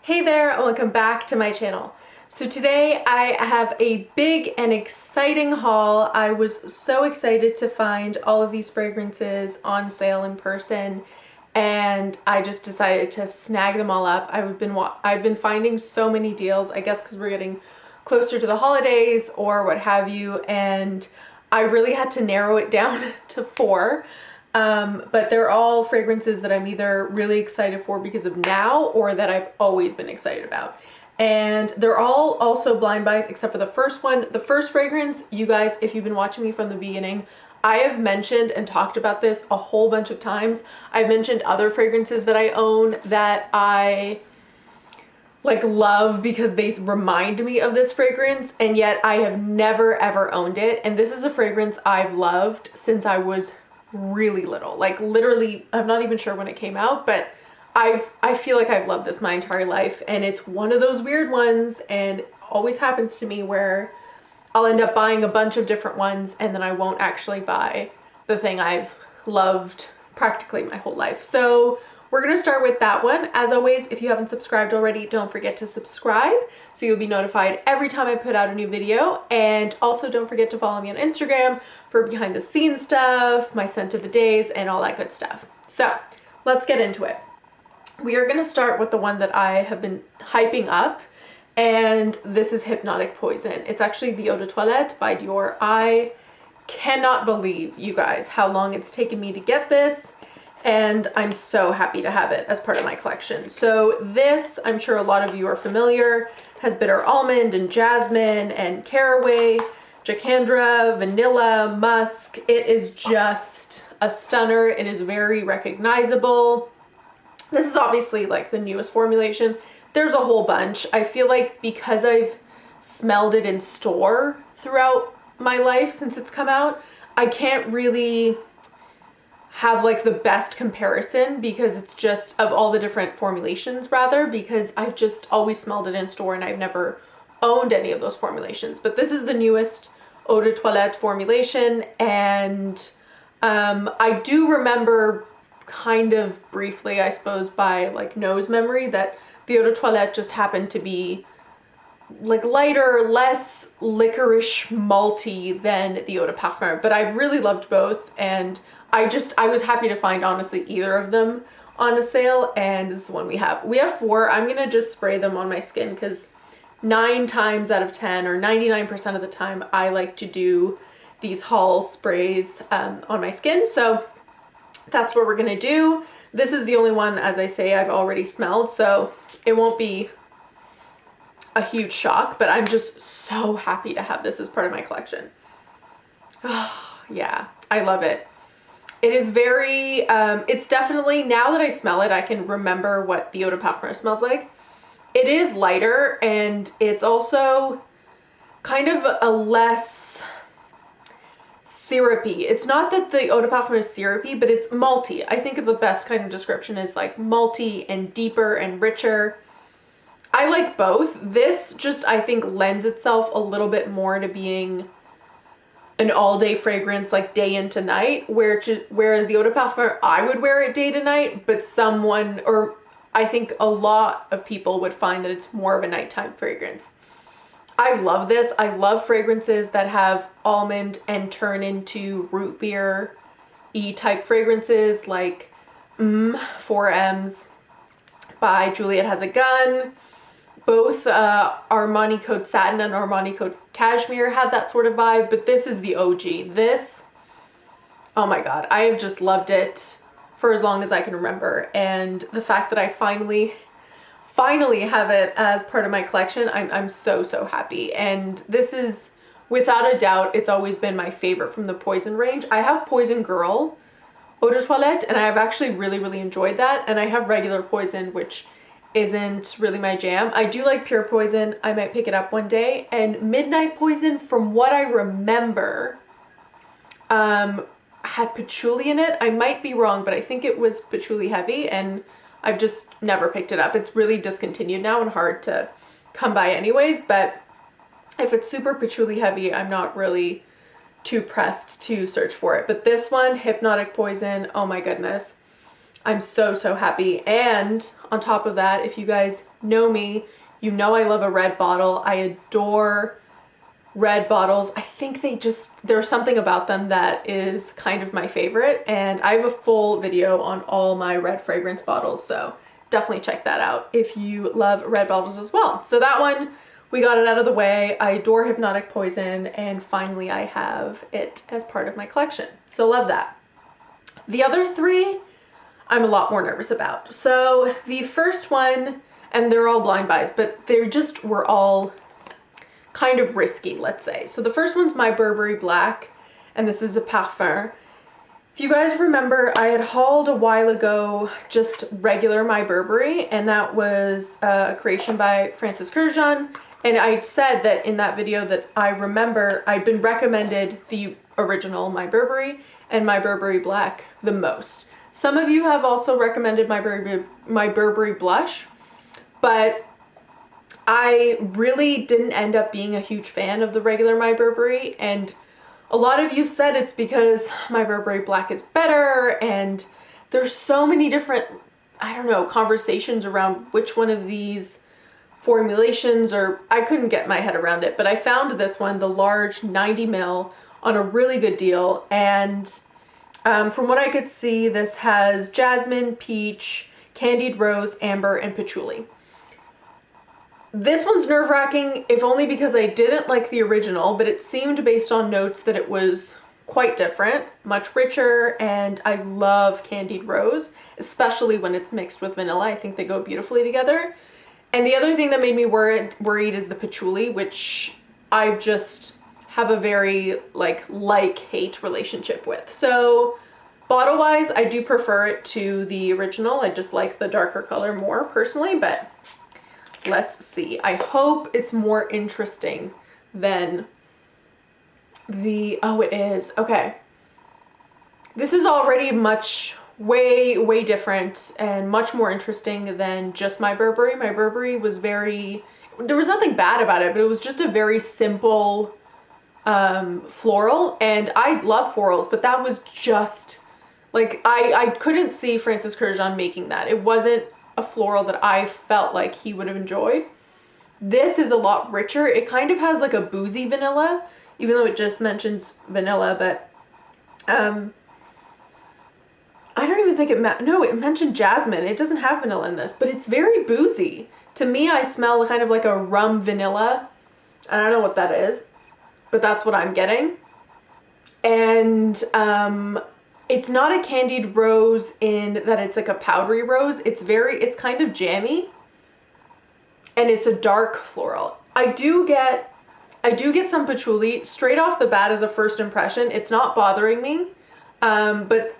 Hey there, and welcome back to my channel. So today I have a big and exciting haul. I was so excited to find all of these fragrances on sale in person, and I just decided to snag them all up. I've been finding so many deals, I guess because we're getting closer to the holidays or what have you, and I really had to narrow it down to four. But they're all fragrances that I'm either really excited for because of now or that I've always been excited about. And they're all also blind buys except for the first one. The first fragrance, you guys, if you've been watching me from the beginning, I have mentioned and talked about this a whole bunch of times. I've mentioned other fragrances that I own that I love because they remind me of this fragrance, and yet I have never ever owned it. And this is a fragrance I've loved since I was really little, like literally, I'm not even sure when it came out, but I feel like I've loved this my entire life, and it's one of those weird ones, and it always happens to me where I'll end up buying a bunch of different ones and then I won't actually buy the thing I've loved practically my whole life. So we're gonna start with that one. As always, if you haven't subscribed already, don't forget to subscribe so you'll be notified every time I put out a new video. And also don't forget to follow me on Instagram for behind the scenes stuff, my scent of the days, and all that good stuff. So let's get into it. We are gonna start with the one that I have been hyping up, and this is Hypnotic Poison. It's actually the Eau de Toilette by Dior. I cannot believe, you guys, how long it's taken me to get this, and I'm so happy to have it as part of my collection. So this, I'm sure a lot of you are familiar, has bitter almond and jasmine and caraway, jacandra, vanilla, musk. It is just a stunner. It is very recognizable. This is obviously like the newest formulation. There's a whole bunch. I feel like because I've smelled it in store throughout my life since it's come out, I can't really have like the best comparison because it's just of all the different formulations, rather, because I've just always smelled it in store and I've never owned any of those formulations. But this is the newest Eau de Toilette formulation, and I do remember kind of briefly, I suppose by like nose memory, that the Eau de Toilette just happened to be like lighter, less licorice malty than the Eau de Parfum, but I really loved both, and I was happy to find honestly either of them on a sale, and this is the one we have. We have four. I'm gonna just spray them on my skin because 9 times out of 10 or 99% of the time I like to do these haul sprays on my skin, so that's what we're gonna do. This is the only one, as I say, I've already smelled, so it won't be a huge shock, but I'm just so happy to have this as part of my collection. Yeah, I love it. It is very, it's definitely, now that I smell it, I can remember what the Eau de Parfum smells like. It is lighter, and it's also kind of a less syrupy. It's not that the Eau de Parfum is syrupy, but it's malty. I think the best kind of description is like malty and deeper and richer. I like both. This just, I think, lends itself a little bit more to being an all-day fragrance, like day into night, whereas the Eau de Parfum, I would wear it day to night, but someone, or I think a lot of people would find that it's more of a nighttime fragrance. I love this. I love fragrances that have almond and turn into root beer-y type fragrances, like 4Ms by Juliet Has a Gun. Both Armani Code Satin and Armani Code Cashmere have that sort of vibe, but this is the OG. This, oh my god, I have just loved it for as long as I can remember, and the fact that I finally have it as part of my collection, I'm so happy. And this is, without a doubt, it's always been my favorite from the Poison range. I have Poison Girl Eau de Toilette, and I've actually really enjoyed that, and I have regular Poison, which isn't really my jam. I do like Pure Poison. I might pick it up one day. And Midnight Poison, from what I remember, had patchouli in it. I might be wrong, but I think it was patchouli heavy, and I've just never picked it up. It's really discontinued now and hard to come by anyways, but if it's super patchouli heavy, I'm not really too pressed to search for it. But this one, Hypnotic Poison, oh my goodness. I'm so, so happy. And on top of that, if you guys know me, you know I love a red bottle. I adore red bottles. I think there's something about them that is kind of my favorite, and I have a full video on all my red fragrance bottles, so definitely check that out if you love red bottles as well. So that one, we got it out of the way. I adore Hypnotic Poison, and finally I have it as part of my collection, so love that. The other three, I'm a lot more nervous about. So the first one, and they're all blind buys, but they just were all kind of risky, let's say. So the first one's my Burberry Black, and this is a Parfum. If you guys remember, I had hauled a while ago just regular My Burberry, and that was a creation by Francis Kurkdjian. And I said that in that video that I remember I'd been recommended the original My Burberry and My Burberry Black the most. Some of you have also recommended My Burberry Blush, but I really didn't end up being a huge fan of the regular My Burberry, and a lot of you said it's because My Burberry Black is better, and there's so many different, I don't know, conversations around which one of these formulations, or I couldn't get my head around it, but I found this one, the large 90 ml, on a really good deal, and from what I could see, this has jasmine, peach, candied rose, amber, and patchouli. This one's nerve-wracking, if only because I didn't like the original, but it seemed based on notes that it was quite different, much richer, and I love candied rose, especially when it's mixed with vanilla. I think they go beautifully together. And the other thing that made me worried is the patchouli, which I just have a very like-hate relationship with. So bottle-wise, I do prefer it to the original. I just like the darker color more personally, but let's see. I hope it's more interesting than the, oh, it is. Okay. This is already way different and much more interesting than just My Burberry. My Burberry was there was nothing bad about it, but it was just a very simple floral, and I love florals, but that was just like, I couldn't see Francis Kurkdjian making that. It wasn't a floral that I felt like he would have enjoyed. This is a lot richer. It kind of has like a boozy vanilla, even though it just mentions vanilla, but I don't even think it mentioned jasmine. It doesn't have vanilla in this, but it's very boozy. To me, I smell kind of like a rum vanilla. I don't know what that is, but that's what I'm getting. And it's not a candied rose in that it's like a powdery rose. It's kind of jammy, and it's a dark floral. I do get some patchouli straight off the bat as a first impression. It's not bothering me, but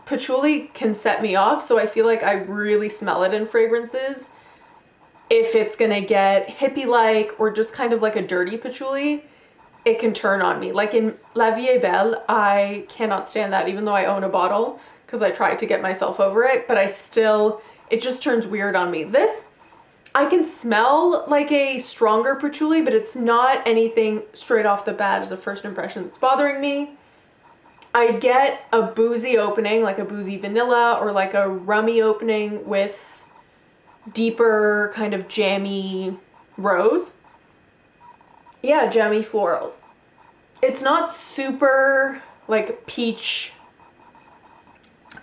patchouli can set me off, so I feel like I really smell it in fragrances. If it's gonna get hippie-like or just kind of like a dirty patchouli, it can turn on me. Like in La Vie est Belle, I cannot stand that, even though I own a bottle, because I tried to get myself over it, but it just turns weird on me. This, I can smell like a stronger patchouli, but it's not anything straight off the bat as a first impression that's bothering me. I get a boozy opening, like a boozy vanilla, or like a rummy opening with deeper kind of jammy rose. Yeah, jammy florals. It's not super like peach,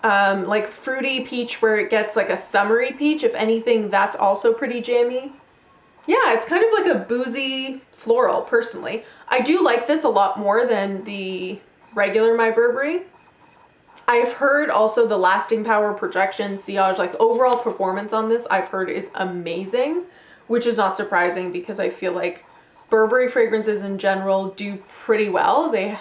like fruity peach where it gets like a summery peach. If anything, that's also pretty jammy. Yeah, it's kind of like a boozy floral, personally. I do like this a lot more than the regular My Burberry. I've heard also the lasting power, projection, sillage, like overall performance on this, I've heard is amazing, which is not surprising because I feel like Burberry fragrances in general do pretty well. They,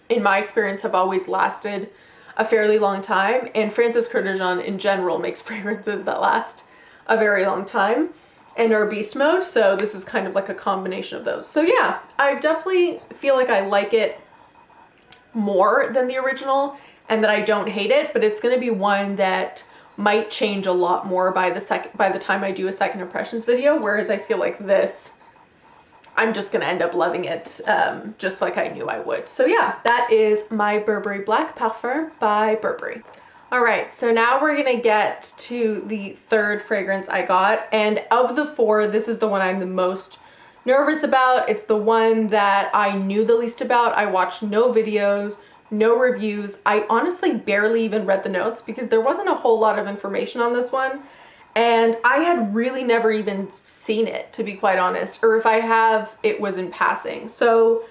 in my experience, have always lasted a fairly long time, and Francis Kurkdjian in general makes fragrances that last a very long time and are beast mode, so this is kind of like a combination of those. So yeah, I definitely feel like I like it more than the original and that I don't hate it, but it's going to be one that might change a lot more by the time I do a second impressions video, whereas I feel like this, I'm just gonna end up loving it, just like I knew I would. So yeah, that is My Burberry Black Parfum by Burberry. All right, so now we're gonna get to the third fragrance I got, and of the four, this is the one I'm the most nervous about. It's the one that I knew the least about. I watched no videos, no reviews. I honestly barely even read the notes because there wasn't a whole lot of information on this one, and I had really never even seen it, to be quite honest, or if I have, it was in passing. So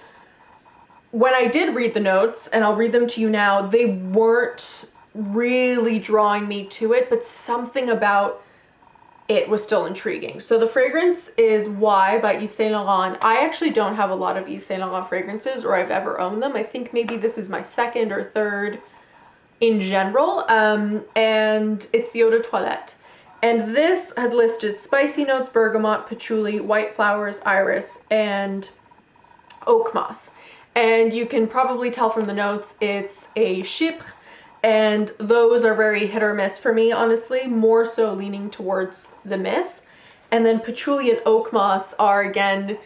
when I did read the notes, and I'll read them to you now, they weren't really drawing me to it, but something about it was still intriguing. So the fragrance is Y by Yves Saint Laurent. I actually don't have a lot of Yves Saint Laurent fragrances, or I've ever owned them. I think maybe this is my second or third in general, and it's the Eau de Toilette. And this had listed spicy notes, bergamot, patchouli, white flowers, iris, and oak moss. And you can probably tell from the notes it's a chypre, and those are very hit or miss for me, honestly, more so leaning towards the miss. And then patchouli and oak moss are, again,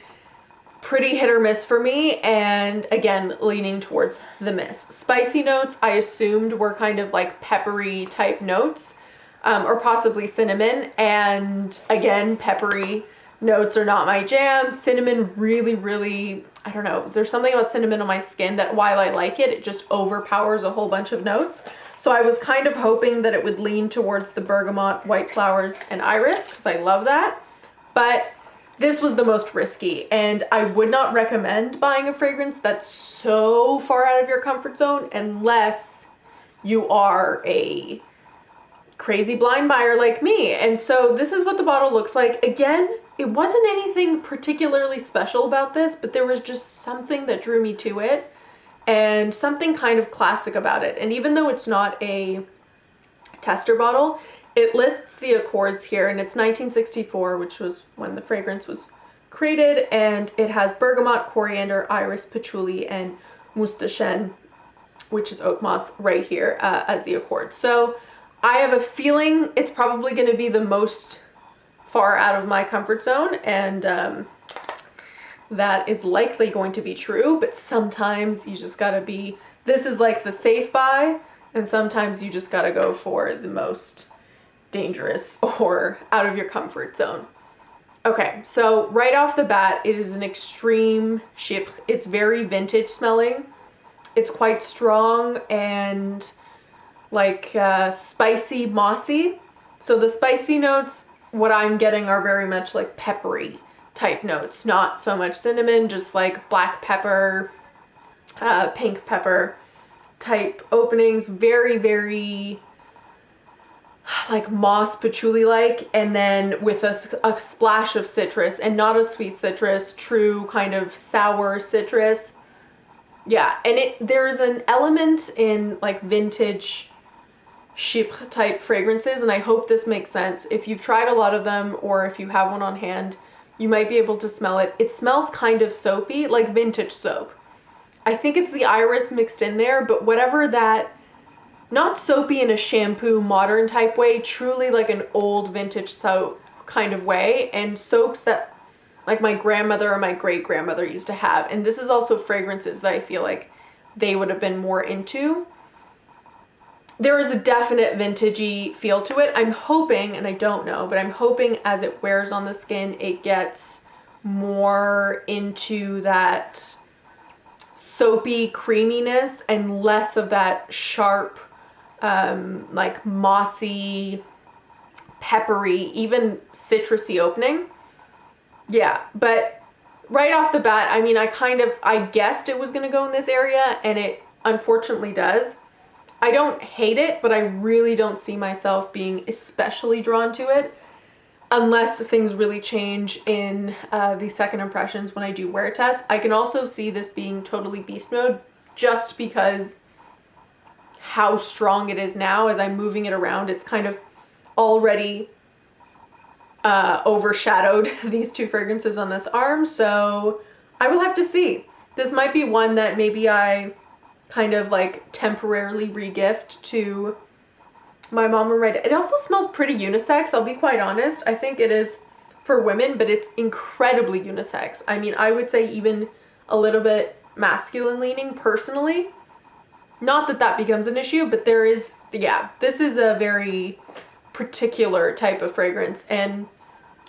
pretty hit or miss for me, and again, leaning towards the miss. Spicy notes, I assumed were kind of like peppery type notes, or possibly cinnamon, and again, peppery notes are not my jam. Cinnamon really, I don't know, there's something about cinnamon on my skin that while I like it, it just overpowers a whole bunch of notes. So I was kind of hoping that it would lean towards the bergamot, white flowers, and iris, because I love that. But this was the most risky, and I would not recommend buying a fragrance that's so far out of your comfort zone unless you are a crazy blind buyer like me. And so this is what the bottle looks like. Again, it wasn't anything particularly special about this, but there was just something that drew me to it and something kind of classic about it. And even though it's not a tester bottle, it lists the accords here, and it's 1964, which was when the fragrance was created, and it has bergamot, coriander, iris, patchouli, and mousse de chêne, which is oak moss, right here as the accord. So I have a feeling it's probably going to be the most far out of my comfort zone, and that is likely going to be true, but sometimes you just gotta be, this is like the safe buy, and sometimes you just gotta go for the most dangerous or out of your comfort zone. Okay, so right off the bat, it is an extreme chypre. It's very vintage smelling. It's quite strong and like spicy, mossy. So the spicy notes, what I'm getting are very much like peppery type notes, not so much cinnamon, just like black pepper, pink pepper type openings, very like moss, patchouli like, and then with a splash of citrus, and not a sweet citrus, true kind of sour citrus. Yeah, and there's an element in like vintage chypre type fragrances, and I hope this makes sense. If you've tried a lot of them, or if you have one on hand, you might be able to smell it. It smells kind of soapy, like vintage soap. I think it's the iris mixed in there, but whatever that, not soapy in a shampoo modern type way, truly like an old vintage soap kind of way, and soaps that like my grandmother or my great-grandmother used to have. And this is also fragrances that I feel like they would have been more into. There is a definite vintagey feel to it. I'm hoping, and I don't know, but I'm hoping as it wears on the skin, it gets more into that soapy creaminess and less of that sharp, like mossy, peppery, even citrusy opening. Yeah, but right off the bat, I mean, I guessed it was going to go in this area, and it unfortunately does. I don't hate it, but I really don't see myself being especially drawn to it unless things really change in the second impressions when I do wear tests. I can also see this being totally beast mode just because how strong it is now. As I'm moving it around, it's kind of already overshadowed these two fragrances on this arm, so I will have to see. This might be one that maybe I kind of like temporarily regift to my mom or my dad. It also smells pretty unisex, I'll be quite honest. I think it is for women, but it's incredibly unisex. I mean, I would say even a little bit masculine leaning personally. Not that that becomes an issue, but there is yeah, this is a very particular type of fragrance, and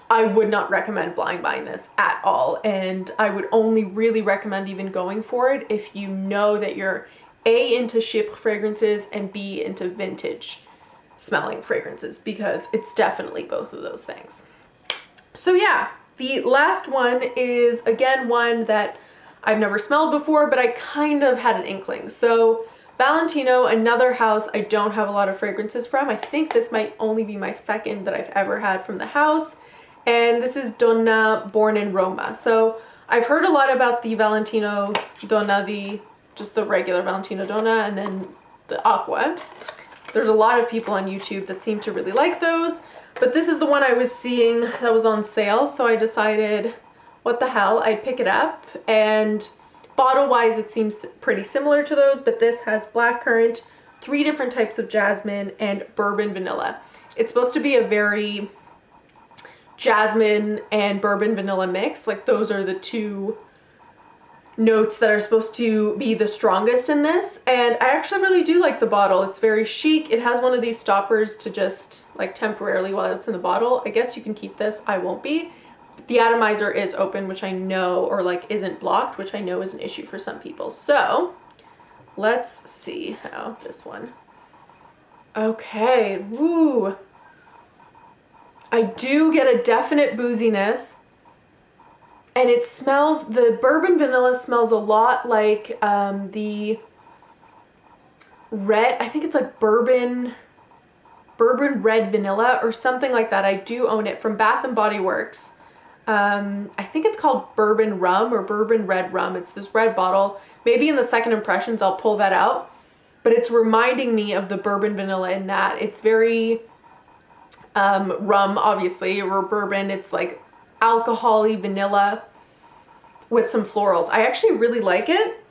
I would not recommend blind buying this at all. And I would only really recommend even going for it if you know that you're A, into Chypre fragrances, and B, into vintage smelling fragrances, because it's definitely both of those things. So yeah, the last one is again one that I've never smelled before, but I kind of had an inkling. So Valentino, another house I don't have a lot of fragrances from. I think this might only be my second that I've ever had from the house. And this is Donna, born in Roma. So I've heard a lot about the Valentino Donna, just the regular Valentino Donna, and then the Aqua. There's a lot of people on YouTube that seem to really like those, but this is the one I was seeing that was on sale, so I decided, what the hell, I'd pick it up. And bottle-wise, it seems pretty similar to those, but this has blackcurrant, 3 different types of jasmine, and bourbon vanilla. It's supposed to be a very jasmine and bourbon vanilla mix. Like, those are the 2 notes that are supposed to be the strongest in this, and I actually really do like the bottle. It's very chic. It has one of these stoppers to just like temporarily while it's in the bottle. I guess you can keep this. I won't be. The atomizer is open, which I know, or like isn't blocked, which I know is an issue for some people. So let's see how this one. Okay, woo. I do get a definite booziness. And it smells, the bourbon vanilla smells a lot like the red, I think it's like bourbon red vanilla or something like that. I do own it from Bath & Body Works. I think it's called bourbon rum or bourbon red rum. It's this red bottle. Maybe in the second impressions I'll pull that out. But it's reminding me of the bourbon vanilla in that. It's very rum, obviously, or bourbon. It's like alcohol-y vanilla with some florals. I actually really like it.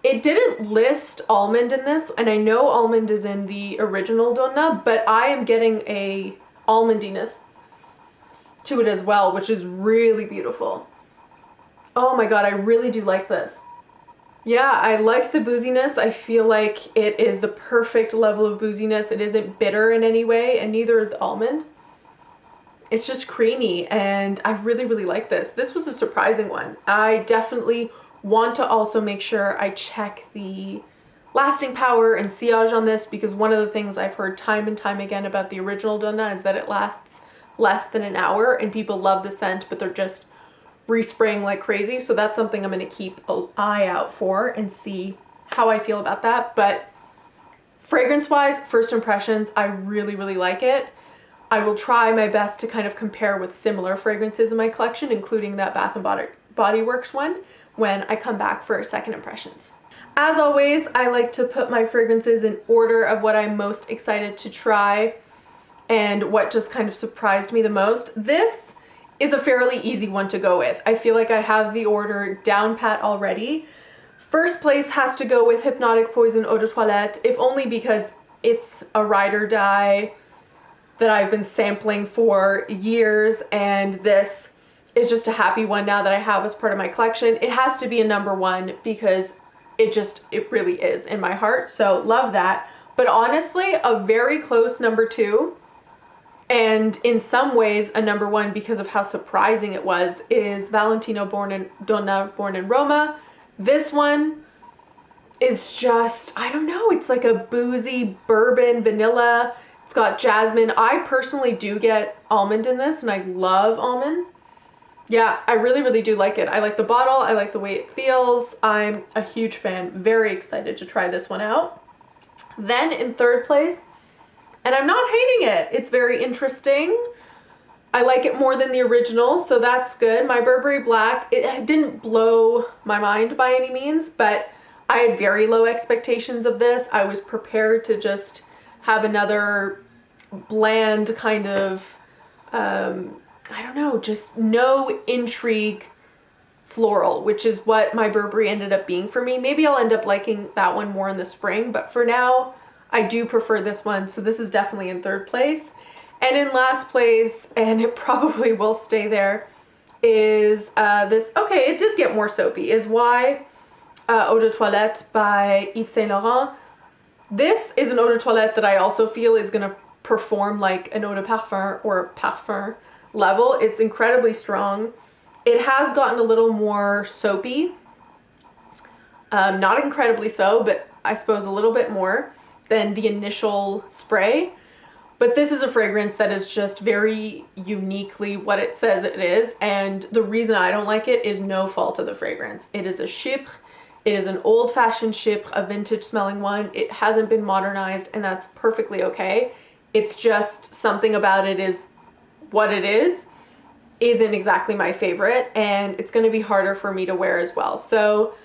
It didn't list almond in this, and I know almond is in the original Donna, but I am getting a almondiness to it as well, which is really beautiful. Oh my god, I really do like this. Yeah, I like the booziness. I feel like it is the perfect level of booziness. It isn't bitter in any way, and neither is the almond. It's just creamy, and I really, really like this. This was a surprising one. I definitely want to also make sure I check the lasting power and sillage on this, because one of the things I've heard time and time again about the original Donna is that it lasts less than an hour, and people love the scent, but they're just respraying like crazy. So that's something I'm going to keep an eye out for and see how I feel about that. But fragrance-wise, first impressions, I really, really like it. I will try my best to kind of compare with similar fragrances in my collection, including that Bath & Body Works one, when I come back for second impressions. As always, I like to put my fragrances in order of what I'm most excited to try and what just kind of surprised me the most. This is a fairly easy one to go with. I feel like I have the order down pat already. First place has to go with Hypnotic Poison Eau de Toilette, if only because it's a ride or die that I've been sampling for years, and this is just a happy one now that I have as part of my collection. It has to be a #1 because it really is in my heart, so love that. But honestly, a very close #2, and in some ways a #1 because of how surprising it was, is Valentino Donna, born in Roma. This one is just, I don't know, it's like a boozy bourbon vanilla. It's got jasmine. I personally do get almond in this, and I love almond. Yeah, I really, really do like it. I like the bottle. I like the way it feels. I'm a huge fan. Very excited to try this one out. Then in third place, and I'm not hating it, it's very interesting. I like it more than the original, so that's good. My Burberry Black, it didn't blow my mind by any means, but I had very low expectations of this. I was prepared to just have another bland kind of, I don't know, just no intrigue floral, which is what my Burberry ended up being for me. Maybe I'll end up liking that one more in the spring, but for now, I do prefer this one, so this is definitely in third place. And in last place, and it probably will stay there, is this, okay, it did get more soapy, is Eau de Toilette by Yves Saint Laurent. This is an Eau de Toilette that I also feel is going to perform like an Eau de Parfum or a Parfum level. It's incredibly strong. It has gotten a little more soapy. Not incredibly so, but I suppose a little bit more than the initial spray. But this is a fragrance that is just very uniquely what it says it is, and the reason I don't like it is no fault of the fragrance. It is a chypre. It is an old-fashioned chypre, a vintage smelling one. It hasn't been modernized, and that's perfectly okay. It's just something about it is what it is, isn't exactly my favorite, and it's going to be harder for me to wear as well. So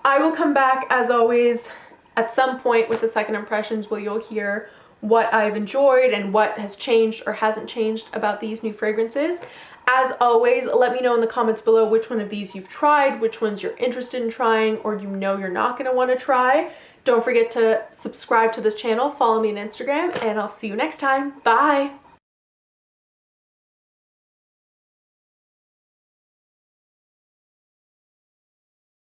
I will come back, as always, at some point with the second impressions where you'll hear what I've enjoyed and what has changed or hasn't changed about these new fragrances. As always, let me know in the comments below which one of these you've tried, which ones you're interested in trying, or you know you're not going to want to try. Don't forget to subscribe to this channel, follow me on Instagram, and I'll see you next time. Bye!